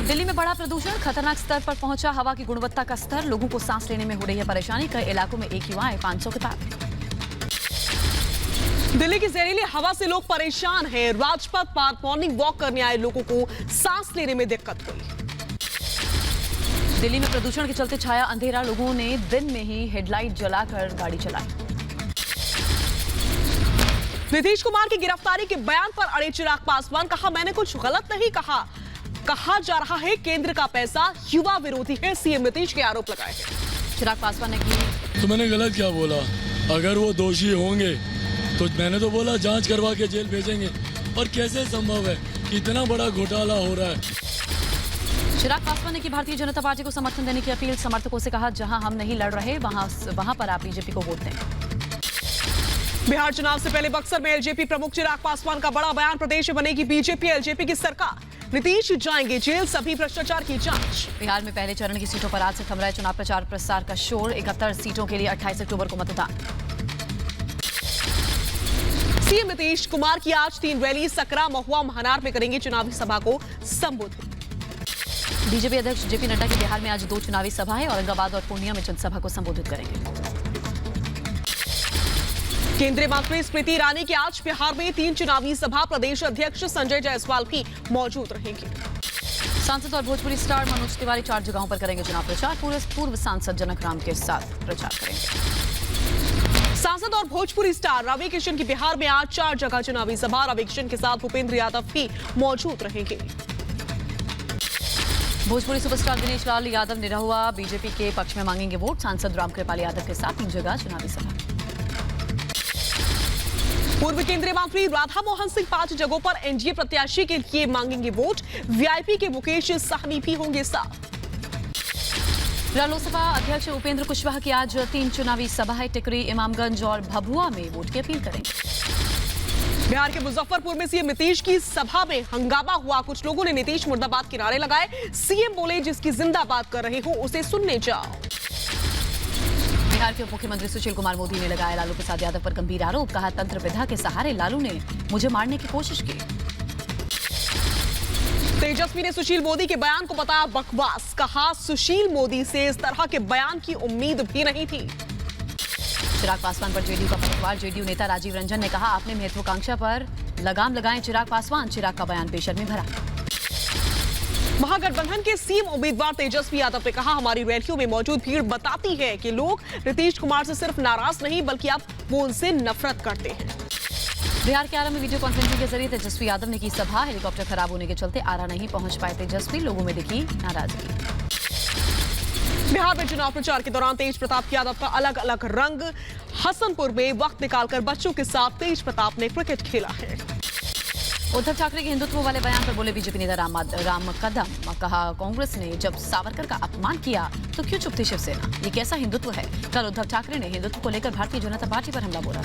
दिल्ली में बड़ा प्रदूषण, खतरनाक स्तर पर पहुंचा हवा की गुणवत्ता का स्तर। लोगों को सांस लेने में हो रही है परेशानी। कई इलाकों में AQI 500 के पार। दिल्ली की जहरीली हवा से लोग परेशान हैं। राजपथ पर मॉर्निंग वॉक करने आए लोगों को सांस लेने में दिक्कत हुई। दिल्ली में प्रदूषण के चलते छाया अंधेरा। लोगों ने दिन में ही हेडलाइट जलाकर गाड़ी चलाई। नीतीश कुमार की गिरफ्तारी के बयान पर अड़े चिराग पासवान। कहा, मैंने कुछ गलत नहीं कहा। कहा जा रहा है केंद्र का पैसा युवा विरोधी है। सीएम नीतीश के आरोप लगाए हैं। चिराग पासवान ने की, तो मैंने गलत क्या बोला? अगर वो दोषी होंगे तो मैंने तो बोला जांच करवा के जेल भेजेंगे। और कैसे संभव है कि इतना बड़ा घोटाला हो रहा है? चिराग पासवान ने की भारतीय जनता पार्टी को समर्थन देने की अपील। समर्थकों से कहा, जहां हम नहीं लड़ रहे वहां पर आप बीजेपी को वोट दें। बिहार चुनाव से पहले बक्सर में एलजेपी प्रमुख चिराग पासवान का बड़ा बयान। प्रदेश में बनेगी बीजेपी एलजेपी की सरकार। नीतीश जाएंगे जेल, सभी भ्रष्टाचार की जांच। बिहार में पहले चरण की सीटों पर आज से थम रहा है चुनाव प्रचार प्रसार का शोर। 71 सीटों के लिए 28 अक्टूबर को मतदान। सीएम नीतीश कुमार की आज 3 रैली। सकरा, महुआ, महनार में करेंगे चुनावी सभा को संबोधित। बीजेपी अध्यक्ष जेपी नड्डा की बिहार में आज 2 चुनावी सभाएं। औरंगाबाद और पूर्णिया में जनसभा को संबोधित करेंगे। केंद्रीय मंत्री स्मृति ईरानी की आज बिहार में 3 चुनावी सभा। प्रदेश अध्यक्ष संजय जायसवाल भी मौजूद रहेंगे। सांसद और भोजपुरी स्टार मनोज तिवारी 4 जगहों पर करेंगे चुनाव प्रचार। पूर्व सांसद जनक राम के साथ प्रचार करेंगे। सांसद और भोजपुरी स्टार रवि किशन की बिहार में आज 4 जगह चुनावी सभा। रवि किशन के साथ भूपेंद्र यादव भी मौजूद रहेंगे। भोजपुरी सुपरस्टार दिनेश लाल यादव निरहुआ बीजेपी के पक्ष में मांगेंगे वोट। सांसद रामकृपाल यादव के साथ 3 जगह चुनावी सभा। पूर्व केंद्रीय मंत्री राधा मोहन सिंह 5 जगहों पर एनडीए प्रत्याशी के लिए मांगेंगे वोट। वीआईपी के मुकेश साहनी भी होंगे साथ। रालोसपा अध्यक्ष उपेंद्र कुशवाहा की आज 3 चुनावी सभाएं। टिकरी, इमामगंज और भभुआ में वोट की अपील करेंगे। बिहार के मुजफ्फरपुर में सीएम नीतीश की सभा में हंगामा हुआ। कुछ लोगों ने नीतीश मुर्दाबाद के नारे लगाए। सीएम बोले, जिसकी जिंदाबाद कर रहे हो उसे सुनने जाओ। बिहार के उप मुख्यमंत्री सुशील कुमार मोदी ने लगाया लालू प्रसाद यादव पर गंभीर आरोप। कहा, तंत्र विधा के सहारे लालू ने मुझे मारने की कोशिश की। तेजस्वी ने सुशील मोदी के बयान को बताया बकवास। कहा, सुशील मोदी से इस तरह के बयान की उम्मीद भी नहीं थी। चिराग पासवान पर जेडीयू का पलटवार। जेडीयू नेता राजीव रंजन ने कहा, आपने महत्वाकांक्षा पर लगाम लगाएं चिराग पासवान। चिराग का बयान बेशर्मी भरा। महागठबंधन के सीएम उम्मीदवार तेजस्वी यादव ने कहा, हमारी रैलियों में मौजूद भीड़ बताती है कि लोग नीतीश कुमार से सिर्फ नाराज नहीं बल्कि अब वो उनसे नफरत करते हैं। बिहार के आरा में वीडियो कॉन्फ्रेंसिंग के जरिए तेजस्वी यादव ने की सभा। हेलीकॉप्टर खराब होने के चलते आरा नहीं पहुंच पाए तेजस्वी। लोगों में दिखी नाराजगी। बिहार में चुनाव प्रचार के दौरान तेज प्रताप यादव का अलग अलग रंग। हसनपुर में वक्त निकालकर बच्चों के साथ तेज प्रताप ने क्रिकेट खेला है। उद्धव ठाकरे के हिंदुत्व वाले बयान पर बोले बीजेपी नेता राम कदम। कहा, कांग्रेस ने जब सावरकर का अपमान किया तो क्यों चुप थी शिवसेना? ये कैसा हिंदुत्व है? कल उद्धव ठाकरे ने हिंदुत्व को लेकर भारतीय जनता पार्टी पर हमला बोला।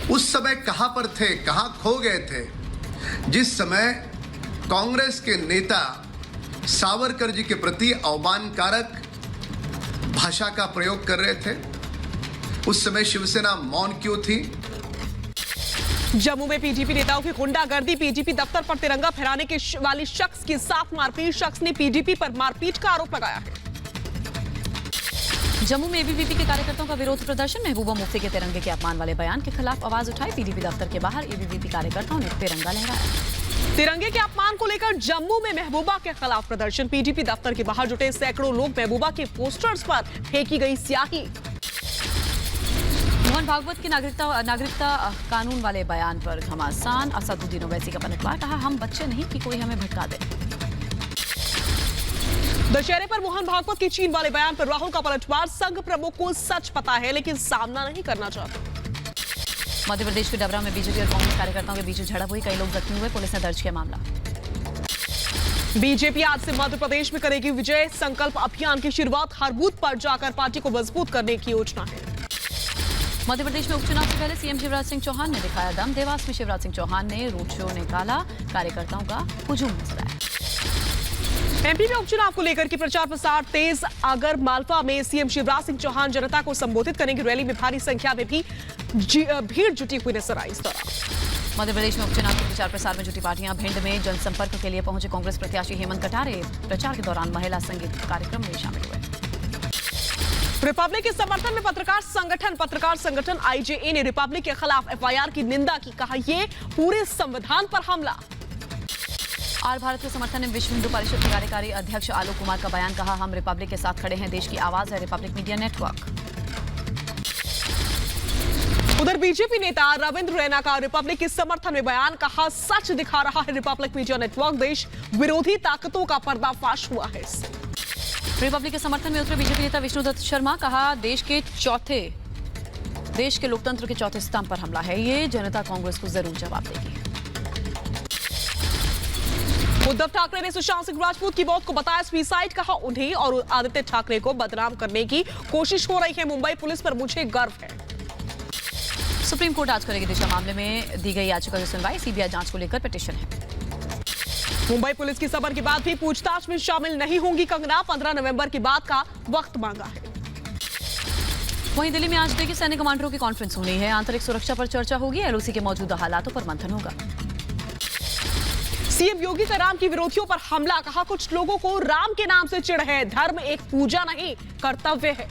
उस समय कहां पर थे, कहां खो गए थे जिस समय कांग्रेस के नेता सावरकर जी के प्रति अवमानकारक भाषा का प्रयोग कर रहे थे? उस समय शिवसेना मौन क्यों थी? जम्मू में पीडीपी नेताओं की गुंडागर्दी। पीडीपी दफ्तर पर तिरंगा फहराने के वाले शख्स के साथ मारपीट। शख्स ने पीडीपी पर मारपीट का आरोप लगाया है। जम्मू में एबीवीपी के कार्यकर्ताओं का विरोध प्रदर्शन। महबूबा मुफ्ती के तिरंगे के अपमान वाले बयान के खिलाफ आवाज उठाई। पीडीपी दफ्तर के बाहर एबीवीपी कार्यकर्ताओं ने तिरंगा लहराया। तिरंगे के अपमान को लेकर जम्मू में महबूबा के खिलाफ प्रदर्शन। पीडीपी दफ्तर के बाहर जुटे सैकड़ों लोग। महबूबा के पोस्टर्स पर फेंकी गई स्याही। मोहन भागवत के नागरिकता कानून वाले बयान पर घमासान। असदुद्दीन ओवैसी का पलटवार। कहा, हम बच्चे नहीं कि कोई हमें भटका दे। दशहरे पर मोहन भागवत के चीन वाले बयान पर राहुल का पलटवार। संघ प्रमुख को सच पता है लेकिन सामना नहीं करना चाहते। मध्य प्रदेश के डबरा में बीजेपी और कांग्रेस कार्यकर्ताओं के बीच झड़प हुई। कई लोग जख्मी हुए। पुलिस ने दर्ज किया मामला। बीजेपी आज से मध्य प्रदेश में करेगी विजय संकल्प अभियान की शुरुआत। हर बूथ पर जाकर पार्टी को मजबूत करने की योजना है। मध्य प्रदेश में उपचुनाव से पहले सीएम शिवराज सिंह चौहान ने दिखाया दम। देवास में शिवराज सिंह चौहान ने रोड शो निकाला। कार्यकर्ताओं का हुजूम नजर आया। एमपी में उपचुनाव को लेकर के प्रचार प्रसार तेज। आगर मालवा में सीएम शिवराज सिंह चौहान जनता को संबोधित करेंगे। रैली में भारी संख्या में भी भीड़ जुटी हुई नजर आई। इस दौरान मध्य प्रदेश में उपचुनाव के प्रचार प्रसार में जुटी पार्टियां। भिंड में जनसंपर्क के लिए पहुंचे कांग्रेस प्रत्याशी हेमंत कटारे प्रचार के दौरान महिला संगीत कार्यक्रम में शामिल हुए। रिपब्लिक के समर्थन में पत्रकार संगठन आईजेए ने रिपब्लिक के खिलाफ एफआईआर की निंदा की। कहा यह पूरे संविधान पर हमला। और भारत के समर्थन में विश्व हिंदू परिषद के कार्यकारी अध्यक्ष आलोक कुमार का बयान। कहा हम रिपब्लिक के साथ खड़े हैं, देश की आवाज है रिपब्लिक मीडिया नेटवर्क। उधर बीजेपी नेता रविंद्र रैना का रिपब्लिक के समर्थन में बयान। कहा सच दिखा रहा है रिपब्लिक मीडिया नेटवर्क, देश विरोधी ताकतों का पर्दाफाश हुआ है इससे। रिपब्लिक के समर्थन में उतरे बीजेपी नेता विष्णुदत्त शर्मा। कहा देश के लोकतंत्र के चौथे स्तंभ पर हमला है, ये जनता कांग्रेस को जरूर जवाब देगी। उद्धव ठाकरे ने सुशांत सिंह राजपूत की मौत को बताया सुसाइड। कहा उन्हें और आदित्य ठाकरे को बदनाम करने की कोशिश हो रही है, मुंबई पुलिस पर मुझे गर्व है। सुप्रीम कोर्ट आज करेगी दिशा मामले में दी गई याचिका की सुनवाई। सीबीआई जांच को लेकर पिटीशन है। मुंबई पुलिस की खबर के बाद भी पूछताछ में शामिल नहीं होंगी कंगना। 15 नवंबर की बात का वक्त मांगा है। वहीं दिल्ली में आज देखिए सैन्य कमांडरों की कॉन्फ्रेंस होनी है। आंतरिक सुरक्षा पर चर्चा होगी, एलओसी के मौजूदा हालातों पर मंथन होगा। सीएम योगी का राम की विरोधियों पर हमला। कहा कुछ लोगों को राम के नाम से चिढ़ है, धर्म एक पूजा नहीं कर्तव्य है।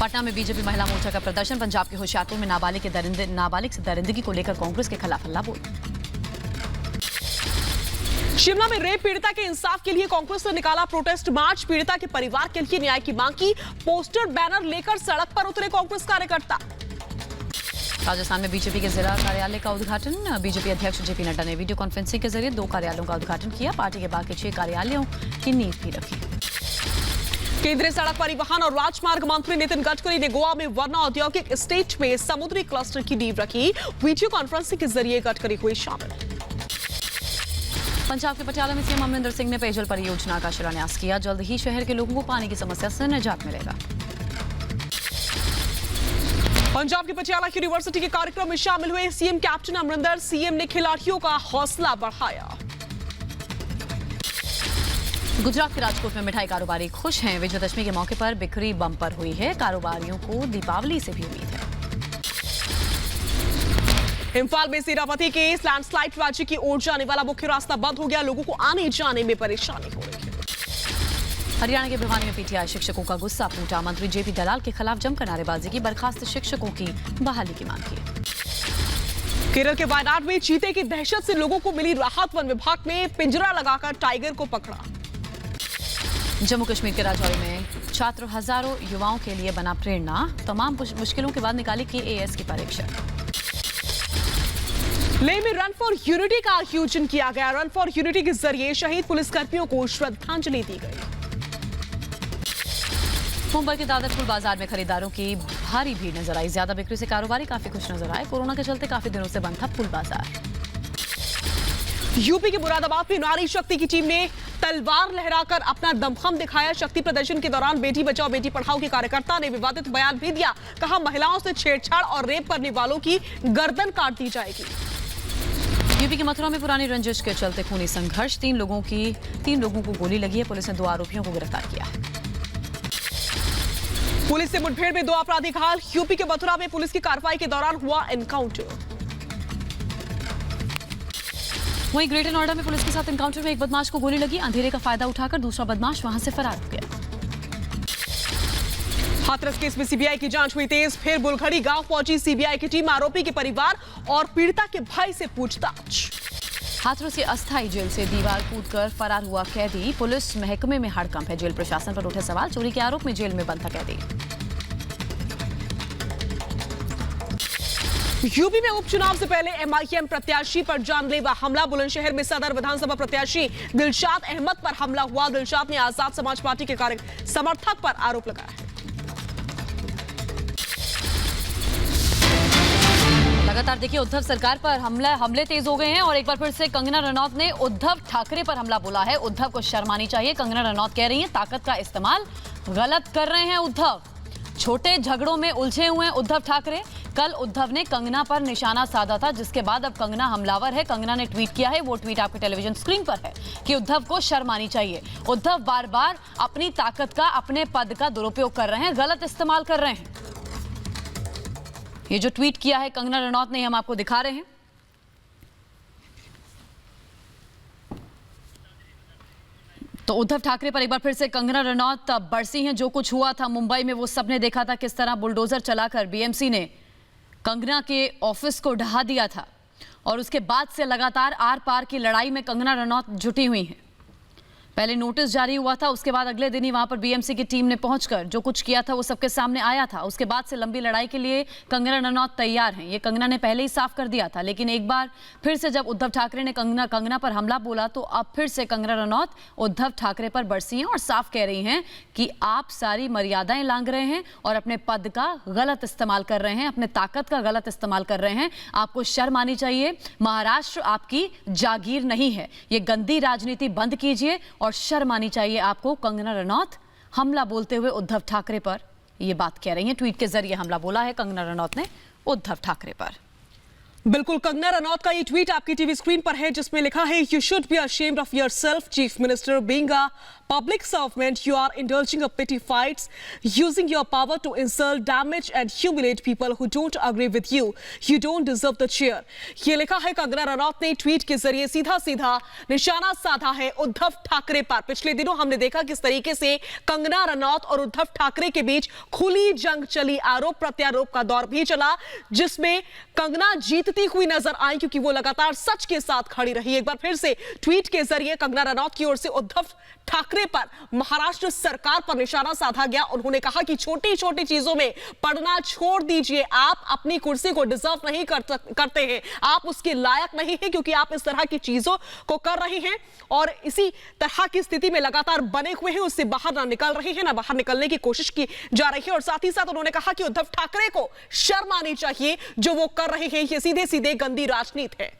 पटना में बीजेपी महिला मोर्चा का प्रदर्शन। पंजाब के होशियारपुर में नाबालिग से दरिंदगी को लेकर कांग्रेस के खिलाफ हल्ला बोल। शिमला में रेप पीड़िता के इंसाफ के लिए कांग्रेस ने निकाला प्रोटेस्ट मार्च। पीड़िता के परिवार के लिए न्याय की मांग की। पोस्टर बैनर लेकर सड़क पर उतरे कांग्रेस कार्यकर्ता। राजस्थान में बीजेपी के जिला कार्यालय का उद्घाटन। बीजेपी अध्यक्ष जेपी नड्डा ने वीडियो कॉन्फ्रेंसिंग के जरिए 2 कार्यालयों का उद्घाटन किया। पार्टी के बाकी 6 कार्यालयों की नींव भी रखी। केंद्रीय सड़क परिवहन और राजमार्ग मंत्री नितिन गडकरी ने गोवा में वर्ना औद्योगिक एस्टेट में समुद्री क्लस्टर की नींव रखी। वीडियो कॉन्फ्रेंसिंग के जरिए गडकरी हुए शामिल। पंजाब के पटियाला में सीएम अमरिंदर सिंह ने पेयजल परियोजना का शिलान्यास किया। जल्द ही शहर के लोगों को पानी की समस्या से निजात मिलेगा। पंजाब के पटियाला यूनिवर्सिटी के कार्यक्रम में शामिल हुए सीएम कैप्टन अमरिंदर। सीएम ने खिलाड़ियों का हौसला बढ़ाया। गुजरात के राजकोट में मिठाई कारोबारी खुश हैं। विजयदशमी के मौके पर बिक्री बम्पर हुई है। कारोबारियों को दीपावली से भी उम्मीद है। इम्फाल में सेनापति के लैंडस्लाइड, राज्य की ओर जाने वाला मुख्य रास्ता बंद हो गया। लोगों को आने जाने में परेशानी हो रही है। हरियाणा के भिवानी में पीटीआई शिक्षकों का गुस्सा फूटा। मंत्री जेपी दलाल के खिलाफ जमकर नारेबाजी की। बर्खास्त शिक्षकों की बहाली की मांग की। केरल के वायनाड में चीते की दहशत से लोगों को मिली राहत। वन विभाग ने पिंजरा लगाकर टाइगर को पकड़ा। जम्मू कश्मीर के राजौरी में छात्र हजारों युवाओं के लिए बना प्रेरणा। तमाम मुश्किलों के बाद निकाली केएएस की परीक्षा। लेह में रन फॉर यूनिटी का आयोजन किया गया। रन फॉर यूनिटी के जरिए शहीद पुलिसकर्मियों को श्रद्धांजलि दी गई। मुंबई के दादर फूल बाजार में खरीदारों की भारी भीड़ नजर आई। ज्यादा बिक्री से कारोबारी काफी खुश नजर आए। कोरोना के चलते काफी दिनों से बंद था फूल बाजार। यूपी के मुरादाबाद में नारी शक्ति की टीम ने तलवार लहराकर अपना दमखम दिखाया। शक्ति प्रदर्शन के दौरान बेटी बचाओ बेटी पढ़ाओ के कार्यकर्ता ने विवादित बयान भी दिया। कहा महिलाओं से छेड़छाड़ और रेप करने वालों की गर्दन काट दी जाएगी। यूपी के मथुरा में पुरानी रंजिश के चलते खूनी संघर्ष। 3 लोगों को गोली लगी है। पुलिस ने 2 आरोपियों को गिरफ्तार किया है। पुलिस से मुठभेड़ में 2 अपराधी घायल। यूपी के मथुरा में पुलिस की कार्रवाई के दौरान हुआ एनकाउंटर। वहीं ग्रेटर नोएडा में पुलिस के साथ एनकाउंटर में एक बदमाश को गोली लगी। अंधेरे का फायदा उठाकर दूसरा बदमाश वहां से फरार हो गया। हाथरस केस में सीबीआई की जांच हुई तेज। फिर बुलखड़ी गांव पहुंची सीबीआई की टीम। आरोपी के परिवार और पीड़िता के भाई से पूछताछ। हाथरस की अस्थायी जेल से दीवार कूदकर फरार हुआ कैदी। पुलिस महकमे में हड़कंप है। जेल प्रशासन पर उठे सवाल। चोरी के आरोप में जेल में बंद था कैदी। यूपी में उपचुनाव से पहले एमआईएम प्रत्याशी पर जानलेवा हमला। बुलंदशहर में सदर विधानसभा प्रत्याशी दिलशाद अहमद पर हमला हुआ। दिलशाद ने आजाद समाज पार्टी के समर्थक पर आरोप लगाया है। लगातार देखिए उद्धव सरकार पर हमले तेज हो गए हैं और एक बार फिर से कंगना रनौत ने उद्धव ठाकरे पर हमला बोला है। उद्धव को शर्म आनी चाहिए। कंगना रनौत कह रही हैं ताकत का इस्तेमाल गलत कर रहे हैं उद्धव। छोटे झगड़ों में उलझे हुए हैं उद्धव ठाकरे। कल उद्धव ने कंगना पर निशाना साधा था, जिसके बाद अब कंगना हमलावर है। कंगना ने ट्वीट किया है, वो ट्वीट आपके टेलीविजन स्क्रीन पर है कि उद्धव को शर्म आनी चाहिए। उद्धव बार बार अपनी ताकत का, अपने पद का दुरुपयोग कर रहे हैं, गलत इस्तेमाल कर रहे हैं। ये जो ट्वीट किया है कंगना रनौत ने, हम आपको दिखा रहे हैं। तो उद्धव ठाकरे पर एक बार फिर से कंगना रनौत बरसी हैं। जो कुछ हुआ था मुंबई में वो सबने देखा था, किस तरह बुलडोजर चलाकर बीएमसी ने कंगना के ऑफिस को ढहा दिया था और उसके बाद से लगातार आर पार की लड़ाई में कंगना रनौत जुटी हुई हैं। पहले नोटिस जारी हुआ था, उसके बाद अगले दिन ही वहां पर बीएमसी की टीम ने पहुंचकर जो कुछ किया था वो सबके सामने आया था। उसके बाद से लंबी लड़ाई के लिए कंगना रनौत तैयार हैं। ये कंगना ने पहले ही साफ कर दिया था, लेकिन एक बार फिर से जब उद्धव ठाकरे ने कंगना पर हमला बोला तो अब फिर से कंगना रनौत उद्धव ठाकरे पर बरसी हैं और साफ कह रही हैं कि आप सारी मर्यादाएं लांघ रहे हैं और अपने पद का गलत इस्तेमाल कर रहे हैं, अपने ताकत का गलत इस्तेमाल कर रहे हैं। आपको शर्म आनी चाहिए। महाराष्ट्र आपकी जागीर नहीं है। ये गंदी राजनीति बंद कीजिए और शर्म आनी चाहिए आपको। कंगना रनौत हमला बोलते हुए उद्धव ठाकरे पर यह बात कह रही हैं। ट्वीट के जरिए हमला बोला है कंगना रनौत ने उद्धव ठाकरे पर। बिल्कुल, कंगना रनौत का ये ट्वीट आपकी टीवी स्क्रीन पर है, जिसमें लिखा है, you should be ashamed of yourself chief minister, being a public servant, you are indulging of petty fights, using your power to insult, damage and humiliate people who don't agree with you. You don't deserve the chair. ये लिखा है कंगना रनौत ने tweet के जरिए, सीधा सीधा निशाना साधा है उद्धव ठाकरे पर। पिछले दिनों हमने देखा किस तरीके से कंगना रनौत और उद्धव ठाकरे के बीच खुली जंग चली, आरोप प्रत्यारोप का दौर भी चला, जिसमें कंगना जीतती हुई नजर आई क्योंकि वो लगातार सच के साथ खड़ी रही। एक बार फिर से ट्वीट के जरिए कंगना रनौत की ओर से उद्धव ठाकरे पर, महाराष्ट्र सरकार पर निशाना साधा गया। उन्होंने कहा कि छोटी छोटी चीजों में पड़ना छोड़ दीजिए। आप अपनी कुर्सी को डिजर्व नहीं करते हैं, आप उसके लायक नहीं हैं क्योंकि आप इस तरह की चीजों को कर रहे हैं और इसी तरह की स्थिति में लगातार बने हुए हैं, उससे बाहर ना निकल रहे हैं, ना बाहर निकलने की कोशिश की जा रही है। और साथ ही साथ उन्होंने कहा कि उद्धव ठाकरे को शर्म आनी चाहिए जो वो कर रहे हैं। ये सीधे सीधे गंदी राजनीति है।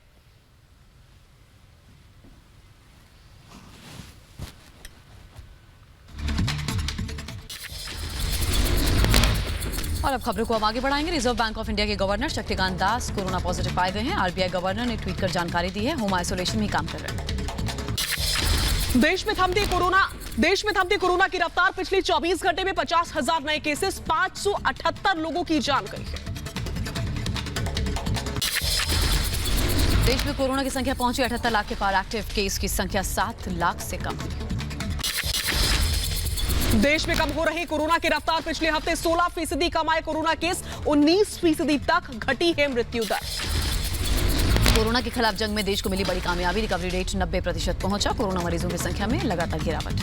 और अब खबरों को हम आगे बढ़ाएंगे। रिजर्व बैंक ऑफ इंडिया के governor Shaktikanta Das corona positive पाए गए हैं। आरबीआई गवर्नर ने ट्वीट कर जानकारी दी है, होम आइसोलेशन में काम कर रहे हैं। देश में थमती कोरोना की रफ्तार। पिछले 24 घंटे में 50,000 नए केसेस, 578 लोगों की जान गई है। देश में कोरोना की संख्या पहुंची 78 लाख के पार। एक्टिव केस की संख्या 7 लाख से कम हुई। देश में कम हो रही कोरोना की रफ्तार। पिछले हफ्ते 16% कम आए कोरोना केस, 19% तक घटी है मृत्यु दर। कोरोना के खिलाफ जंग में देश को मिली बड़ी कामयाबी। रिकवरी रेट 90% पहुंचा। कोरोना मरीजों की संख्या में लगातार गिरावट।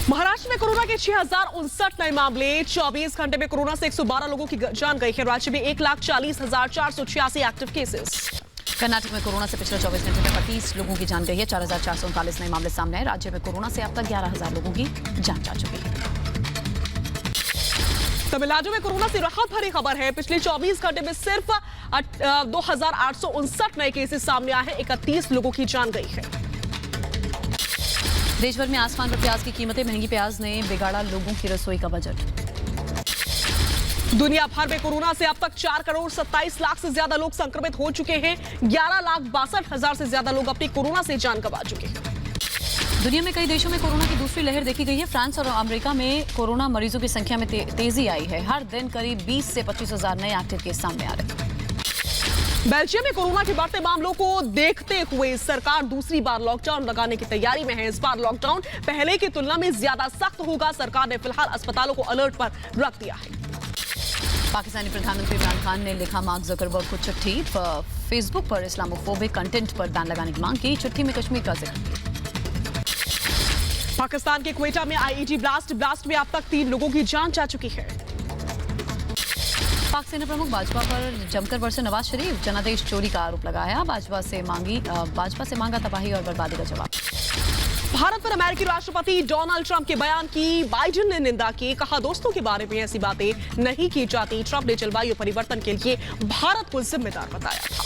महाराष्ट्र में कोरोना के 6,059 नए मामले। 24 घंटे में कोरोना से 112 लोगों की जान गई है। राज्य में 1,40,486 एक्टिव केसेस। कर्नाटक में कोरोना से पिछले 24 घंटे में 35 लोगों की जान गई है। 4,439 नए मामले सामने आए। राज्य में कोरोना से अब तक 11,000 लोगों की जान जा चुकी है। तमिलनाडु में कोरोना से राहत भरी खबर है। पिछले 24 घंटे में सिर्फ 2,859 नए केसेस सामने आए हैं। 31 लोगों की जान गई है। देश भर में आसमान पर प्याज की कीमतें। महंगी प्याज ने बिगाड़ा लोगों की रसोई का बजट। दुनिया भर में कोरोना से अब तक 4 करोड़ 27 लाख से ज्यादा लोग संक्रमित हो चुके हैं। 11,62,000 से ज्यादा लोग अपनी कोरोना से जान गंवा चुके हैं। दुनिया में कई देशों में कोरोना की दूसरी लहर देखी गई है। फ्रांस और अमेरिका में कोरोना मरीजों की संख्या में तेजी आई है। हर दिन करीब 20 से 25,000 नए एक्टिव केस सामने आ रहे हैं। बेल्जियम में कोरोना के बढ़ते मामलों को देखते हुए सरकार दूसरी बार लॉकडाउन लगाने की तैयारी में है। इस बार लॉकडाउन पहले की तुलना में ज्यादा सख्त होगा। सरकार ने फिलहाल अस्पतालों को अलर्ट पर रख दिया है। पाकिस्तानी प्रधानमंत्री इमरान खान ने लिखा मार्क जुकरबर्ग को चिट्ठी। फेसबुक पर इस्लामोफोबिक कंटेंट पर बैन लगाने की मांग की। चिट्ठी में कश्मीर का जिक्र किया। पाकिस्तान के क्वेटा में आईईडी ब्लास्ट में अब तक 3 लोगों की जान जा चुकी है। पाक सेना प्रमुख भाजपा पर जमकर बरसे नवाज शरीफ। जनादेश चोरी का आरोप लगाया। भाजपा से मांगा तबाही और बर्बादी का जवाब। भारत पर अमेरिकी राष्ट्रपति डोनाल्ड ट्रंप के बयान की बाइडेन ने निंदा की। कहा, दोस्तों के बारे में ऐसी बातें नहीं की जाती। ट्रंप ने जलवायु परिवर्तन के लिए भारत को जिम्मेदार बताया था।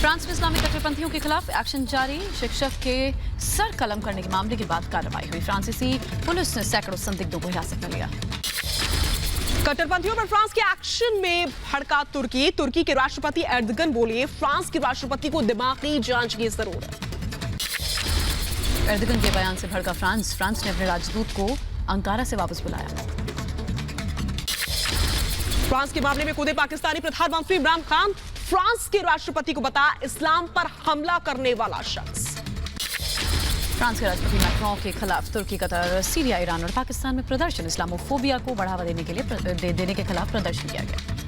फ्रांस में इस्लामिक कट्टरपंथियों के खिलाफ एक्शन जारी। शिक्षक के सर कलम करने के मामले के बाद कार्रवाई हुई। फ्रांसीसी पुलिस ने सैकड़ों संदिग्धों को हिरासत में लिया। कट्टरपंथियों पर फ्रांस के एक्शन में भड़का तुर्की। तुर्की के राष्ट्रपति एर्दोगन बोले, फ्रांस के राष्ट्रपति को दिमागी जांच की जरूरत। एर्दोगन के बयान से भड़का फ्रांस ने अपने राजदूत को अंकारा से वापस बुलाया। फ्रांस के मामले में कूदे पाकिस्तानी प्रधानमंत्री इमरान खान, फ्रांस के राष्ट्रपति को बताया इस्लाम पर हमला करने वाला शख्स। फ्रांस के राष्ट्रपति मैक्रों के खिलाफ तुर्की, कतर, सीरिया, ईरान और पाकिस्तान में प्रदर्शन। इस्लामोफोबिया को बढ़ावा देने के खिलाफ प्रदर्शन किया गया।